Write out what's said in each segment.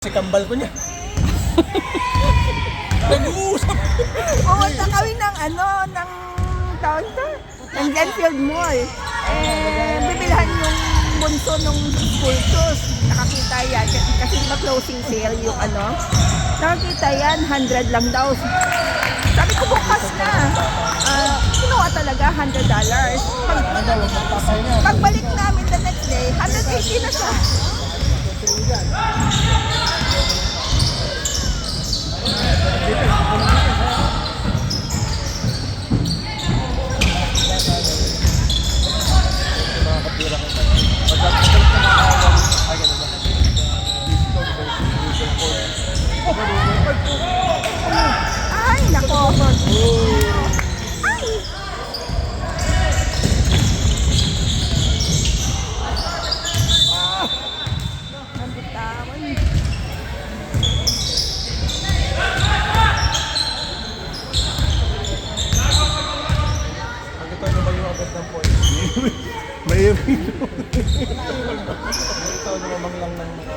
Si kambal ko niya. Nag-uusap. Pumunta kami ng ng taon to, ng Genfield Mall. Bibilhan yung bunso ng school shoes. Nakakita yan. Kasi diba closing sale yung Nakakita yan, 100 lang daw. Sabi ko bukas na. Kinuha talaga, $100. Pagbalik namin the next day, 180 na siya. Ay, nako. Ay. Nabitawan. Ito naman yung agad ng points. May Ito naman lang ng mga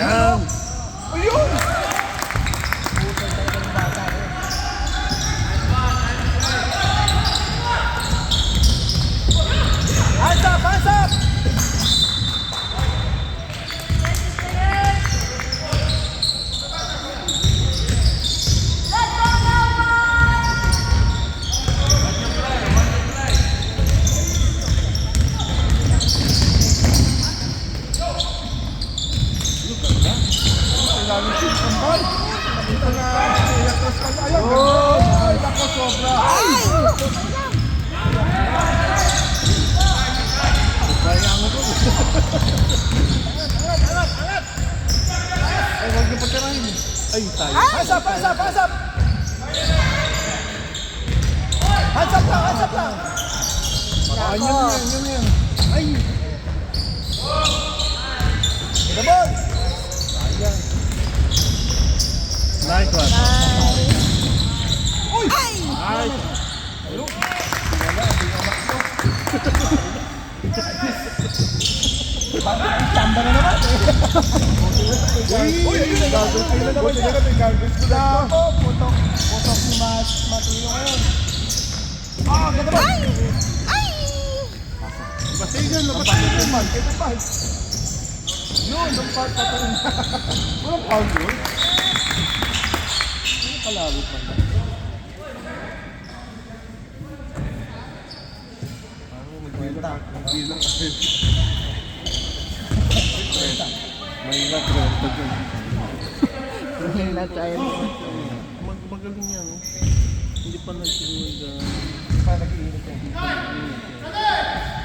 yan. ayun! Asap! Asap! Kailangan si kambal. Nakita na iyatos ka na. Ayun! Ay! Nako, sobra! Kaya ang ito. Angat! Ay, huwag niyo patirahin. Ay, tayo. Asap! Asap! Asap! Asap lang! Asap lang! Ah, yun yan. Ay! Dabol! Ayan. Nice one. Uy! Ay! Ay. Tamba na naman. Uy, gagawin kayo na naman. May garbage ko na. Putok ni Matuyo ngayon. Ah, ganda ba? Ay! Ay! Basigan na Ito man, ito pa. Yun, yung part pa rin. Walang foul yun. Kalawit man. Magkwenta. Bilang kasi. May nag-renta dyan. Mahina tayo. Magaling yan. Hindi pa nagsinuod dyan. Pa nag-iinit yan.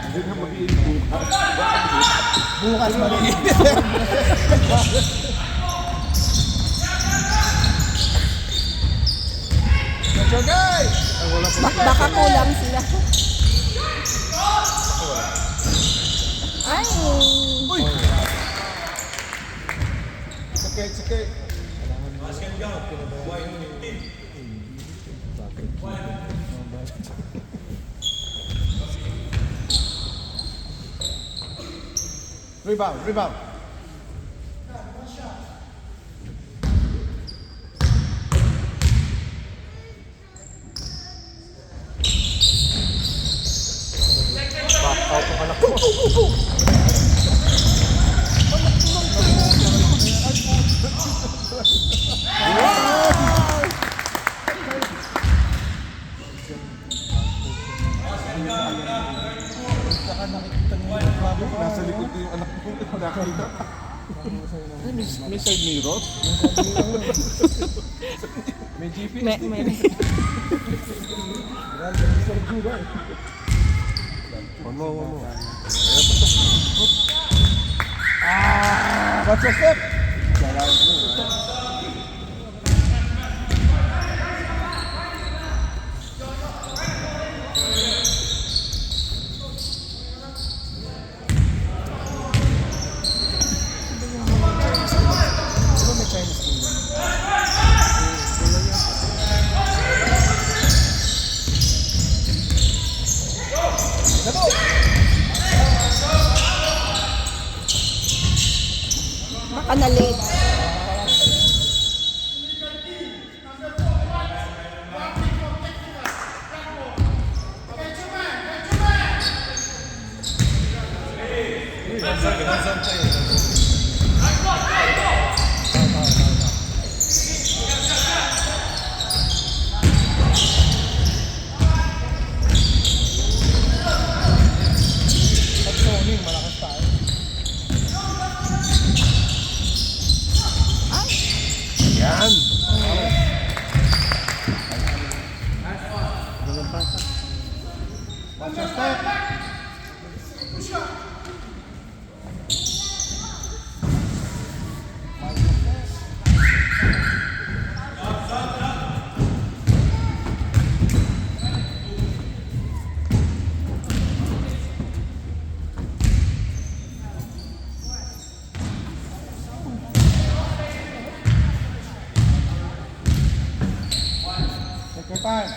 Hindi na mag-iinit bukas. Bukas mag-iinit. Jogay! Ay, wala pa. Baka kulang sila. Ay! Uy! Sakit. Rebound. Back out ang anak ko. Nasa likod ko yung anak ko. Nakita. May side mirror? May GPS. May. One more. Watch your step. Watch your step. Take your time.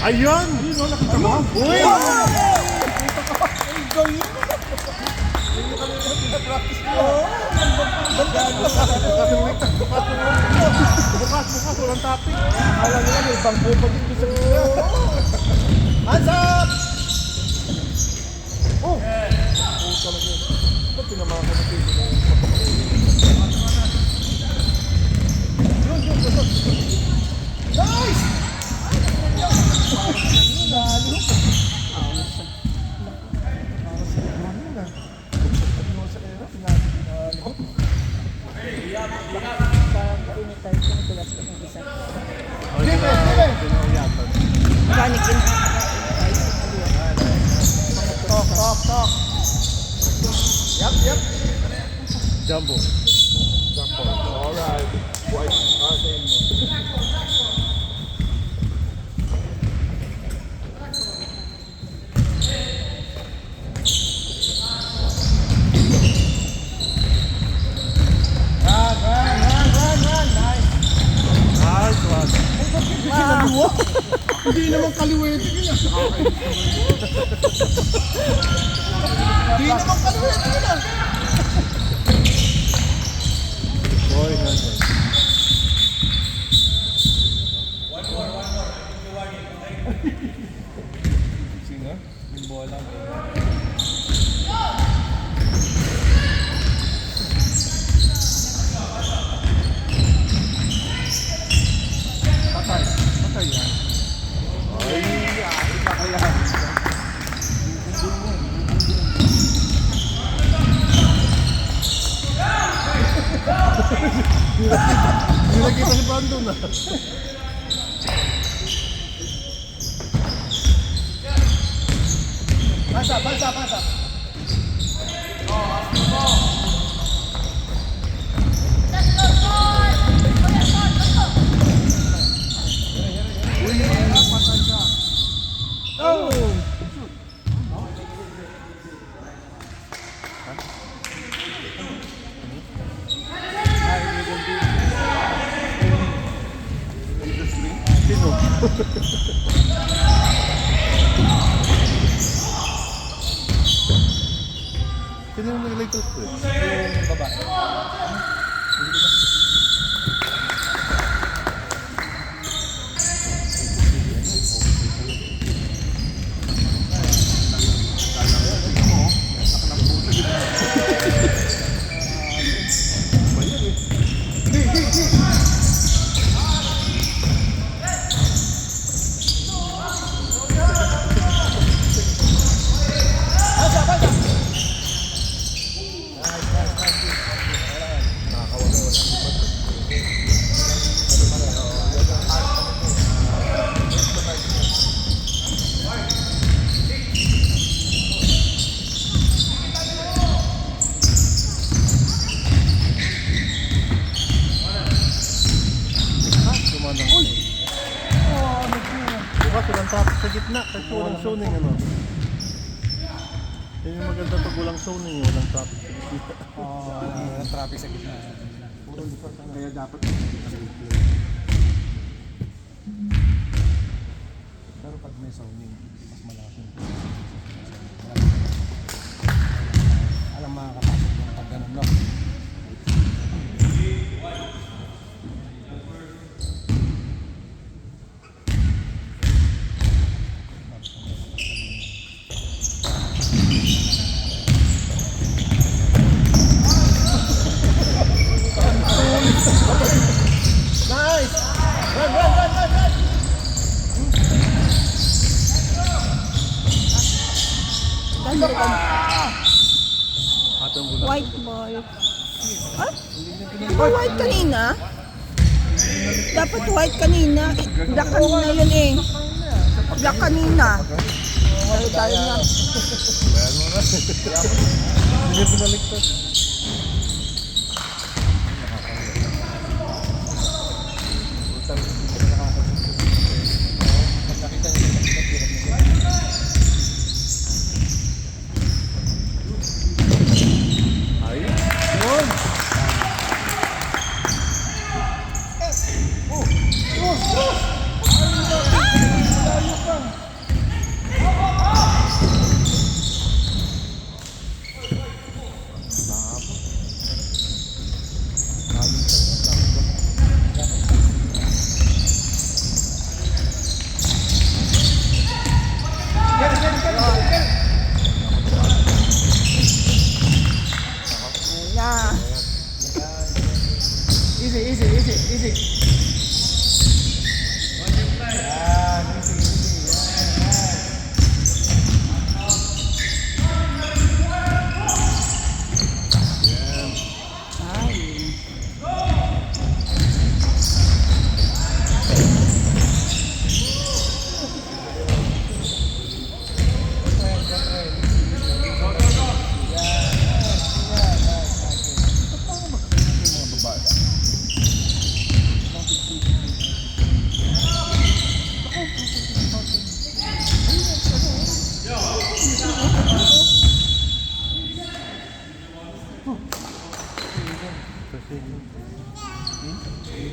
Ayun! Ayun, nakita mo? Uy! Bukas, walang topic. Akala nila may bangko pa dito sa gila. Hands up! Oh! Oh, talaga. Ba't tinamahan ko na ito? Nice! Talk. Yep. Jumbo. Alright. White. Run. Nice. Hindi naman kaliwete yun. Hindi naman kaluwete yun ah. Boy, Sino? Yung bola. Patay yan. Kakayahan. Hindi nakita si Brandon na. Pass up. Sino? Sino yung nag-latest ko eh? Yung babae. Bukas, walang topic sa gitna. Kasi walang zoning, ano. Yan yung maganda pag walang zoning, walang topic sa gitna. Walang traffic sa gitna. Kaya dapat. Pero pag may zoning, mas malaki. Alam makakapasok yung pag ganun, no? Nice! Run, run, run, run, run! White ball. Ah? Oh, white kanina? Dapat white kanina. Black kanina yun eh. Black kanina. Tayo na. Bayan mo na. Hindi pinaligtad. Ay. Yun. Yeah. Easy, easy, easy, easy. Yan, easy, easy. Ay.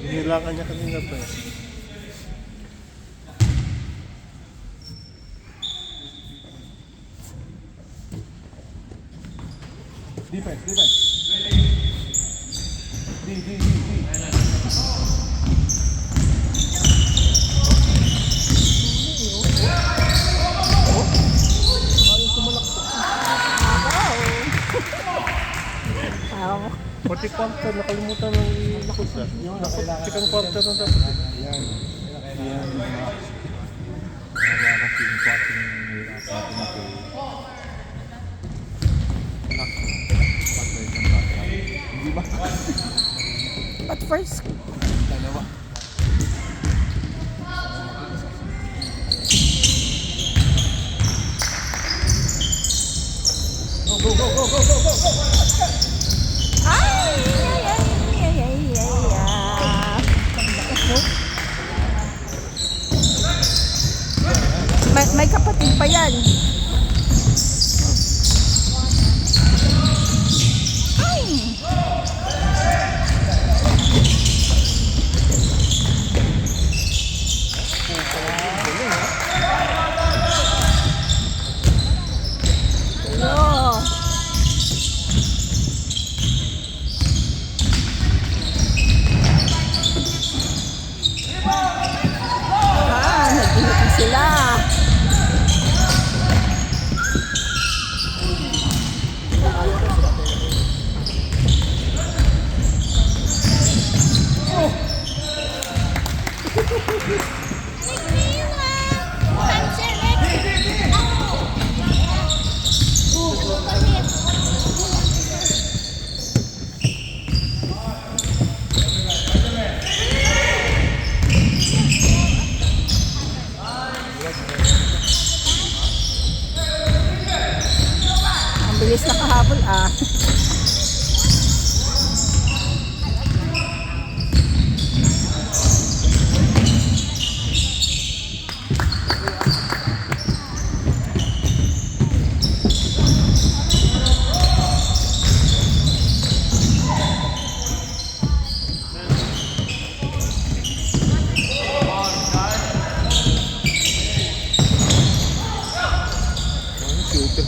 Nilangan niya kanina pa eh. Defense, defense. D. Wow. Pati quarter, nakalimutan ng ikusa. Yung second quarter na dapat. Yan. Yan. Kasi yung quarter ng hirap natin ito. Hindi ba? But first, Dalawa. Go, go, go, go, go, go, go, go! ay, ay, ay, ay, ay. May kapatid pa yan. Ay. Hello. Nag-inuti sila. Ang bilis nakahabol ah. Dali.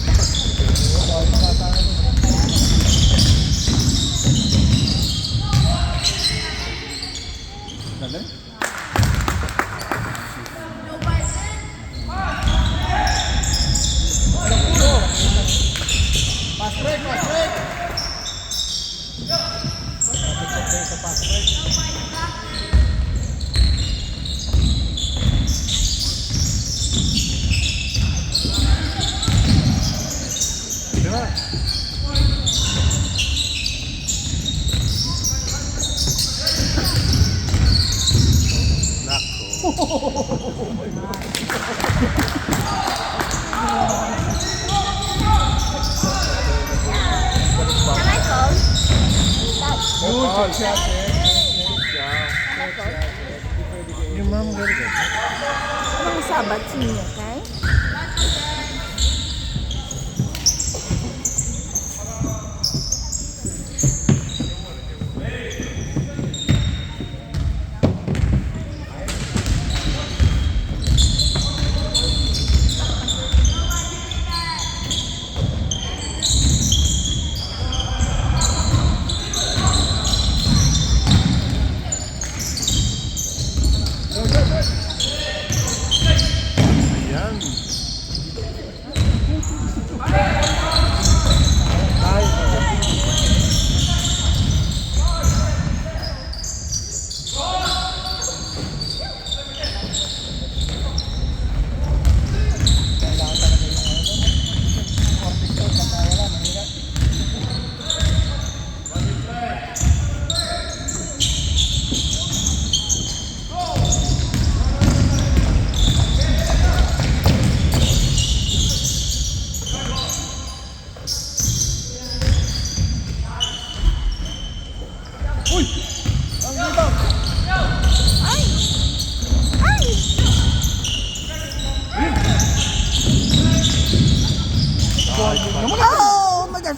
Pass break, pass break. Sa pass break. Diba? Good shot, shot. Yung ma'am, very good. Mga sabat niya, kay? Ayan. Oh my God!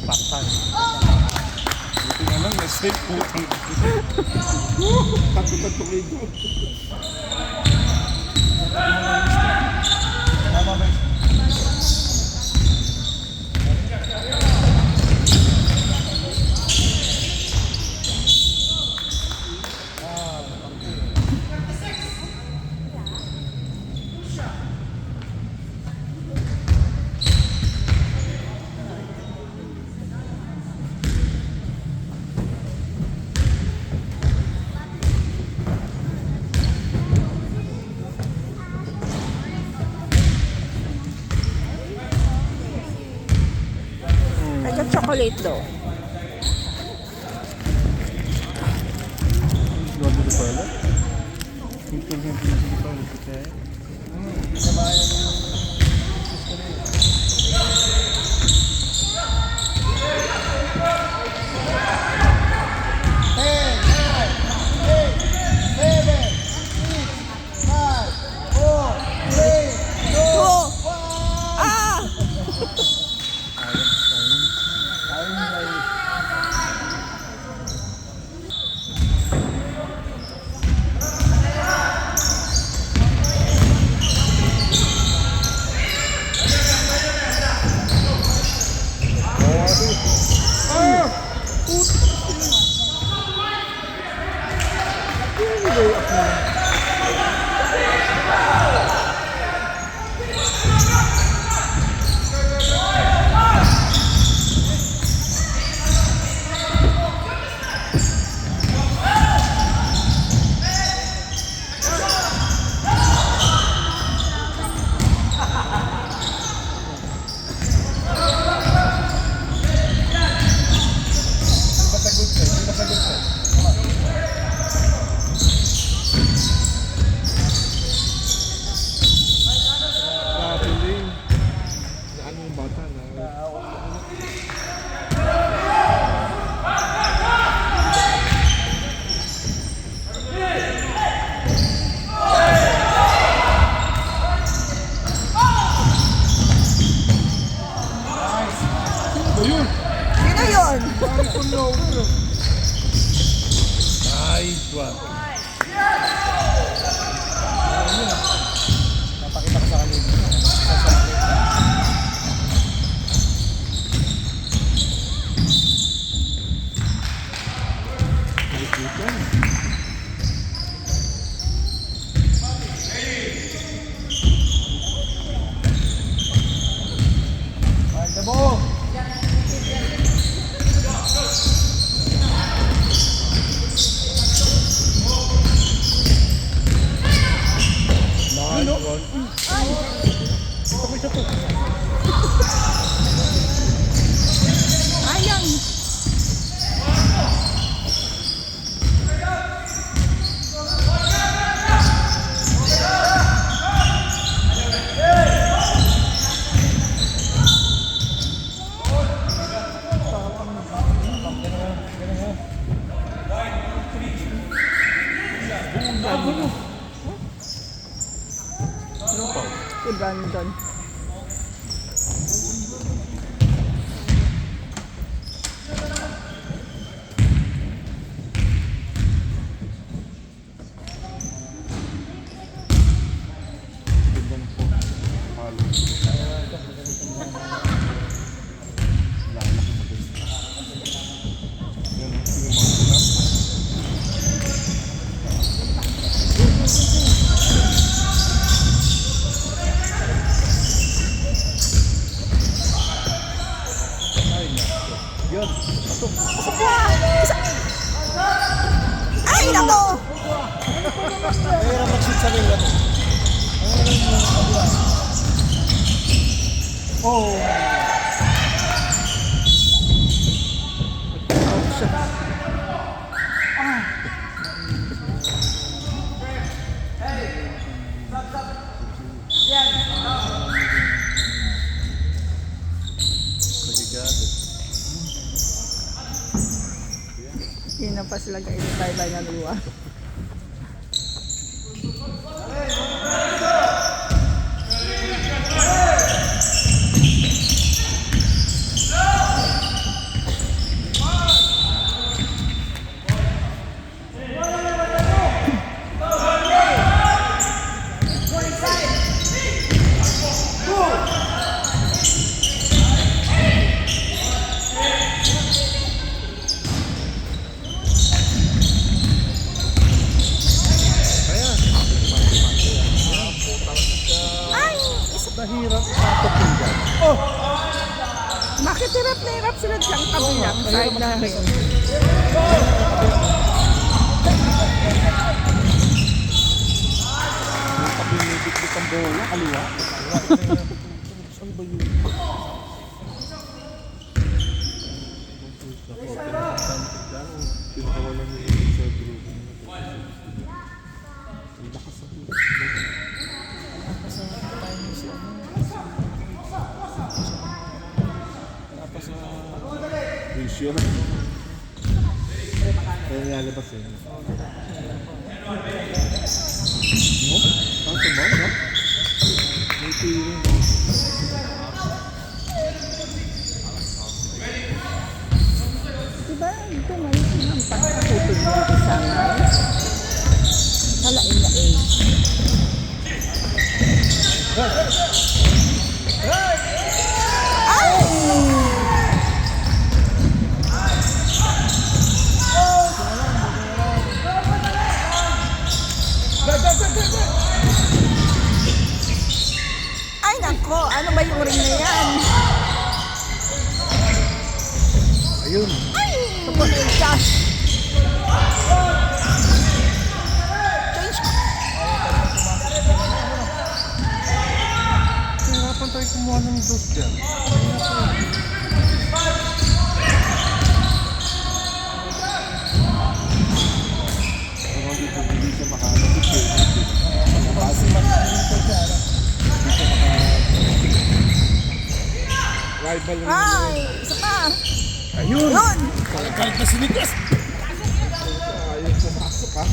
Pakpan. Buti na lang, na-safe po. Takot-takot ko. Like a chocolate daw. Go to the toilet. Simple, okay? Oh! Ah! ba? Napakita ko sa kanila. Ay, dabo! Nice one. Ayang. Si Brandon. Yun. Ay, nako! Mahirap mag-shoot sa ring natin. Oh! Hindi na pa sila kailitay-tay na luwa. Ay! Nahirap tapatin dyan. Oh! Bakit hirap na hirap sila diyang kabilang side na rin? Yung pabinibit ang bola, kaliwa. Saan ba yun? Pinakawalan niya yung sa group. Ang lakas ng ratio. Kaya nilalabas yun. Mo? Ang tumaw, no? May piling. Diba ito may ang pagkakutog mo kasama? Kalain na eh. Ay nako, ano ba yung ring na yan? Ayun. Ay! Tapos yung cash. Change. Hirapan tayo kumuha ng dos dyan. Parang dito hindi siya makalapit eh. Kasi mag-ito siya. Rival rin. Ay! Isa pa! Ayun! Yun! Kalit na sinigas! Ayaw pumasok ha.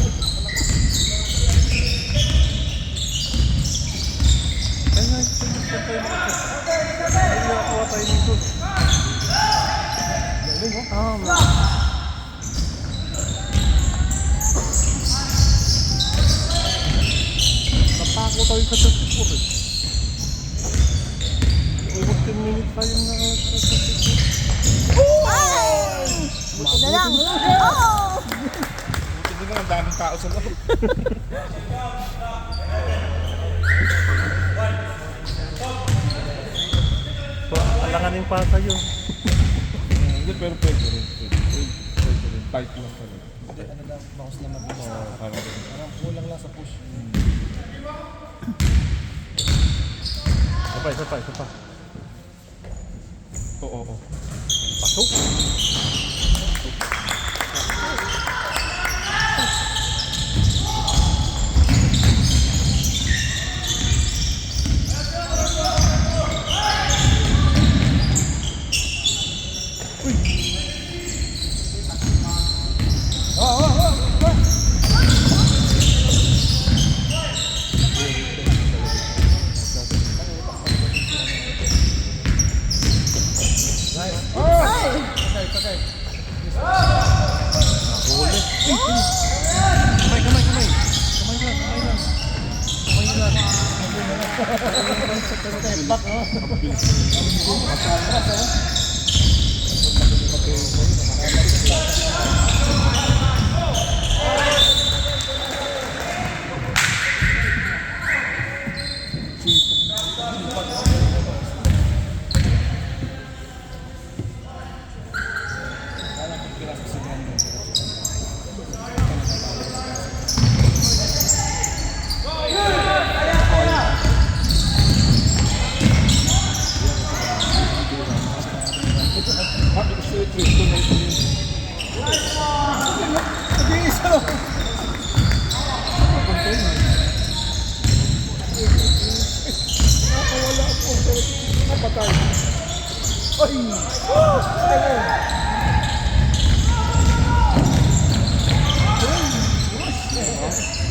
Ay nga, ito yung tayo makapit. Ay nakakuha tayo dito. Galing oh. Oh, ma. tayo sa 34 eh. Over 10 minutes tayo na sa 34. Ay! Buti na lang. Oh! Buti na lang, daming tao sa loob. Alanganin pa kayo. Hindi, pero pwede rin. Pwede rin. Tight lang pala. Hindi, ano lang, bawas na mabilis. Parang Parang kulang lang sa push. Isa pa. oo. Pasok.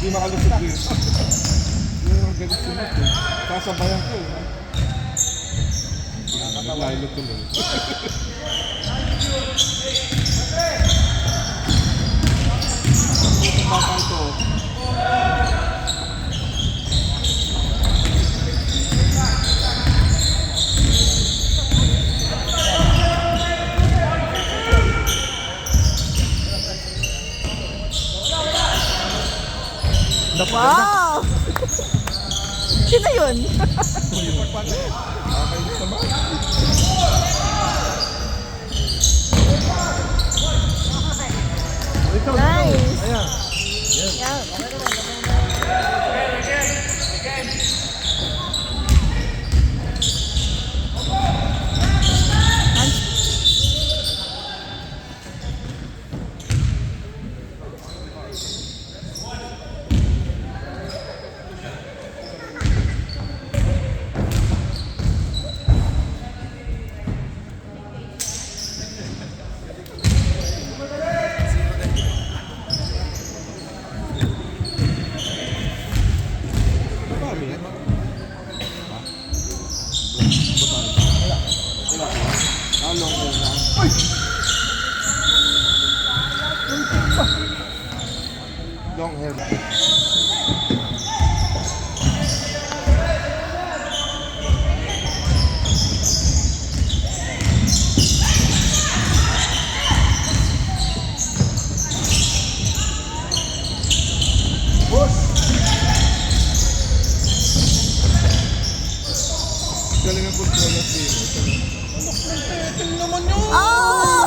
Hindi makalusot din. Yung galit sunod eh. Kasabayan ko eh. Naglaylo tuloy. Itong bata ito. Wow! Sino yun? Nakakainis naman. Nice! Ayan. Yeah. Marami yan. Long hair lang. Long hair lang. Galing ang control ng team. Tingnan naman yun! Oh!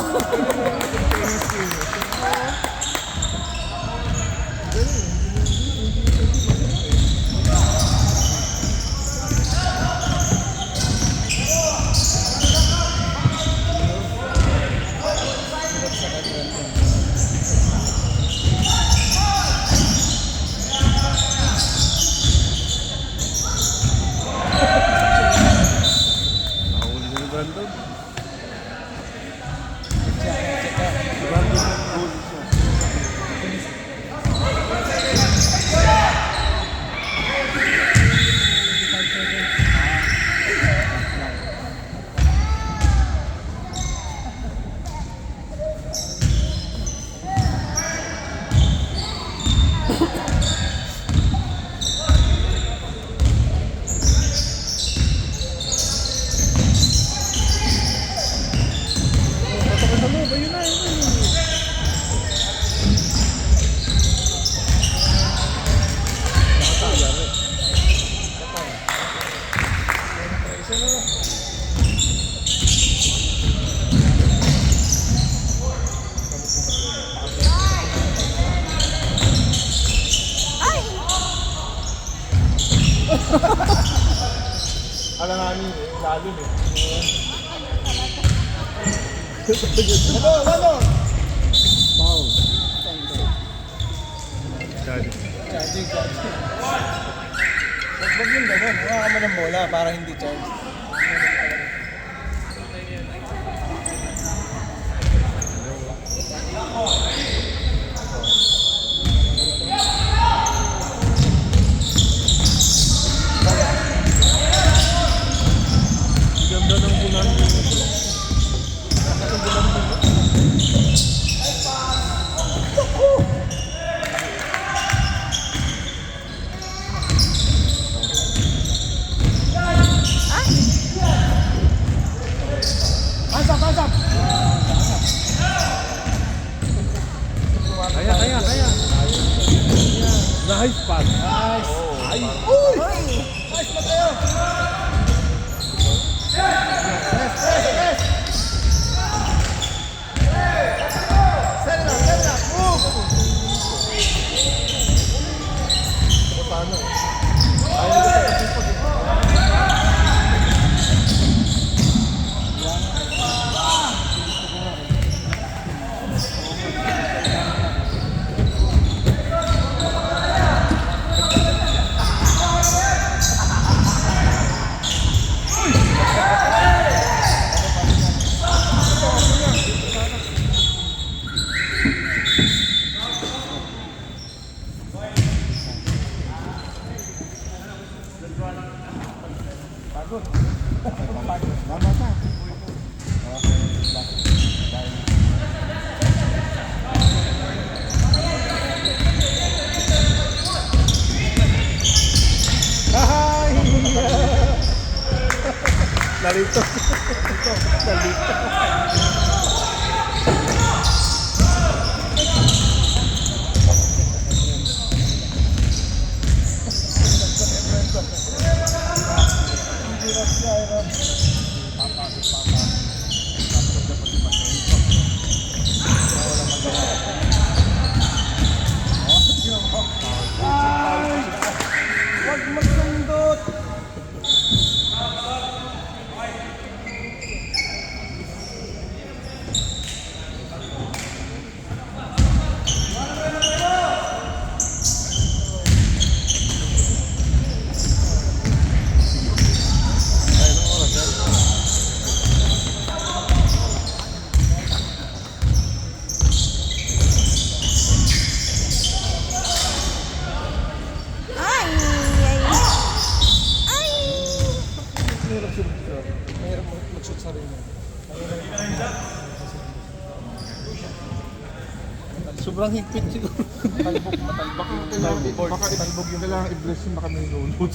yun na. Ay! Alanganin eh, lalim eh. Ano? Foul. Charging. Huwag yun gano'n. Huwag mo ng bola para hindi charge. Ganda ng bulan mo. Hands up! Kaya. Nice pass. Nice! Uy! Uy! Nice pa tayo! Yes! Set it up! Move! Paano eh? Ayaw ko sa kasipag eh. Narito. Huwag magsundot! Ay! Ay! Mahirap mag-shoot sa rin. Sobrang higpit siguro. Matalbak yung Baka italbog yung kailangan i-bless yung baka may lulot.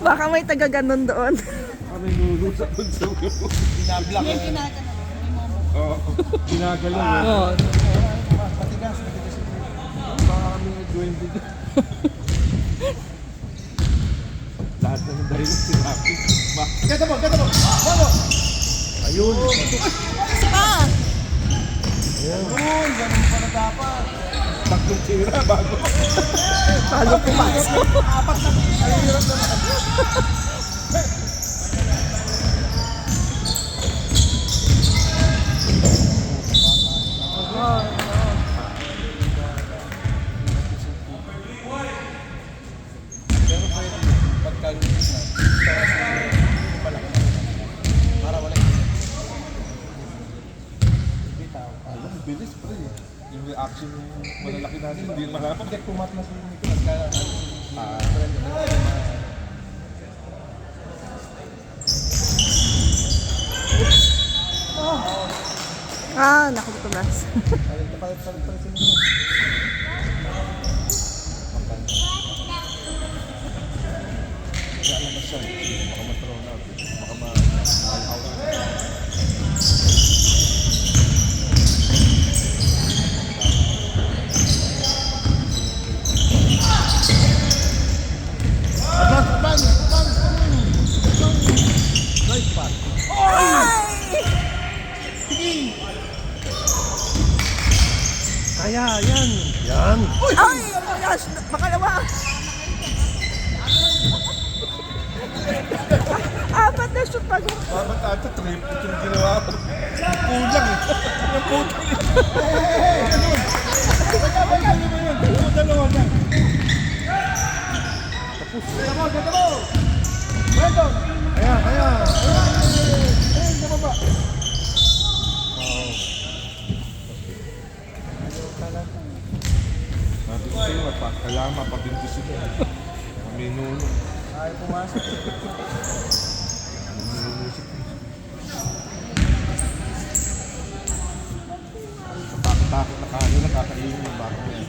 Baka may taga-ganon doon. Baka may lulot sa puso. Binablock. Oo. Ginagalaw eh. Oo. Matigas. Baka kami nag-20 dyan. Lahat na yung dahil si Rafi. Get the ball! Vamos! Ayun. Pa! Uy, ganun pala dapat. Tatlong tira bago. Bago pumasok. Apat na. Ay, hirap naman. Pero pwede, pagkalunis na. Malaki na. Para wala bitaw. Alam, bilis pa rin. Yung reaction ng malalaki natin, hindi malaman. Pag pumat na si Nicolas, kaya Ah, naku, tumas. palit si Nicolas. Kaya naman siya. Baka matraw na. Baka ma-out. Kaya, yan. Yan. Ay, oh my gosh, makalawa. Apat na shoot pag Dapat ata trip. Ito yung ginawa ko. Kulang eh. Ang putang eh. Ganun. Dalawa na. Tapos. Ganda mo. Brandon. Kaya. Nababa. Sabi ko sa'yo, kailangan mapabinti sila. Minuno. Ay, pumasok. Takot na kanin, nakakainin yung bako niya.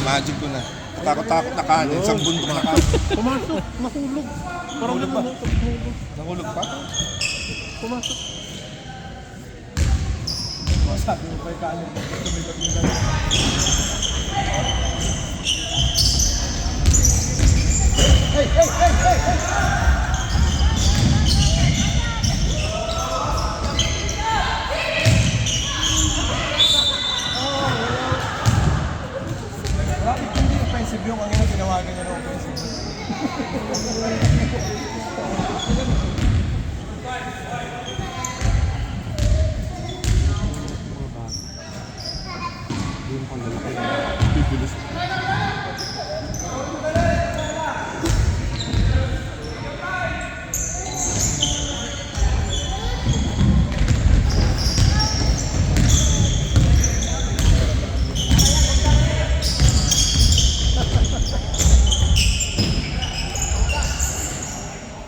Magic ko na. Takot na kanin, isang bundok na kanin. Pumasok. Nahulog. Parang Nahulog ba? nahulog. Nahulog pa? Pumasok. Sabi mo pa yung kanin. Tumigot yung dalawa. Bakit hindi offensive yung ang ina tinawagan niya ng offensive? Bibilis.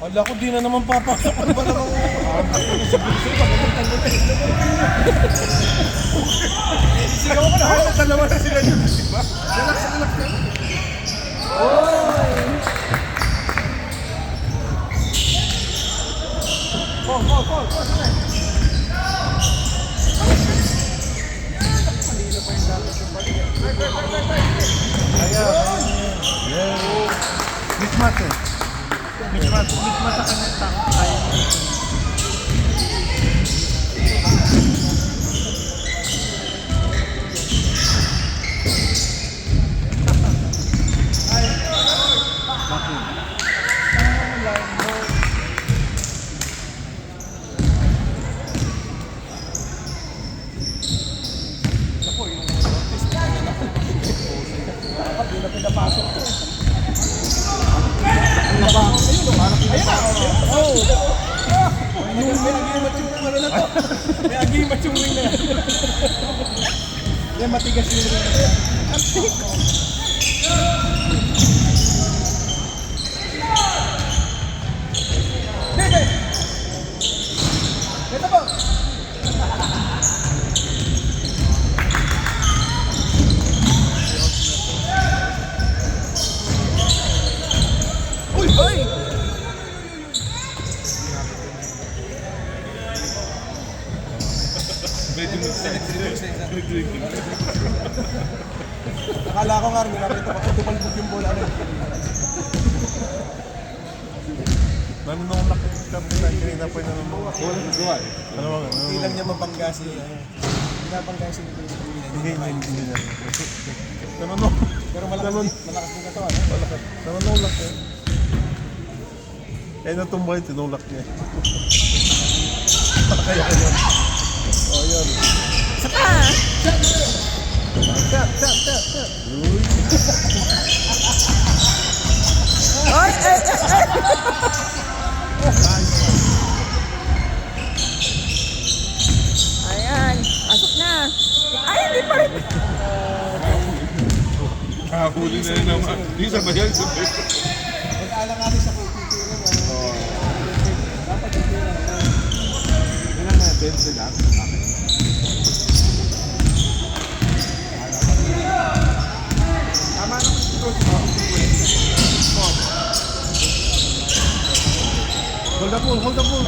Wala ko, di na naman papasok. Ano ba naman? Sigaw ko na. Dalawa na sila yun. Diba? Relax na. Call. Mismatch eh. Mismatch sa kanya tayo. May agimat yung ring na yan. Yan, matigas yung ring na yan. Bebe! Ito po! Uy! Medyo nag-drinking. Akala ko nga rin, nakita ko, tumalbog yung bola. Nanunulak yung kapitan, kanina po yung nanunulak. Walang gawa eh. Ano ba? Hindi lang niya mabangga si pinabangga si Hindi niya. Nanunulak. Pero malakas yung katawan. Nanunulak eh. Kaya natumbay, tinulak niya. Kaya yun. O yun. Isa pa. Shot. Ay. Ayan, pasok na. Ay, hindi pa rin. Kahuli na rin naman. Di sabayan. Mag-aalanganin sa kultitirin. Dapat hindi na. Yan ang na-bend sila. Tama naman si Coach. Hold the ball.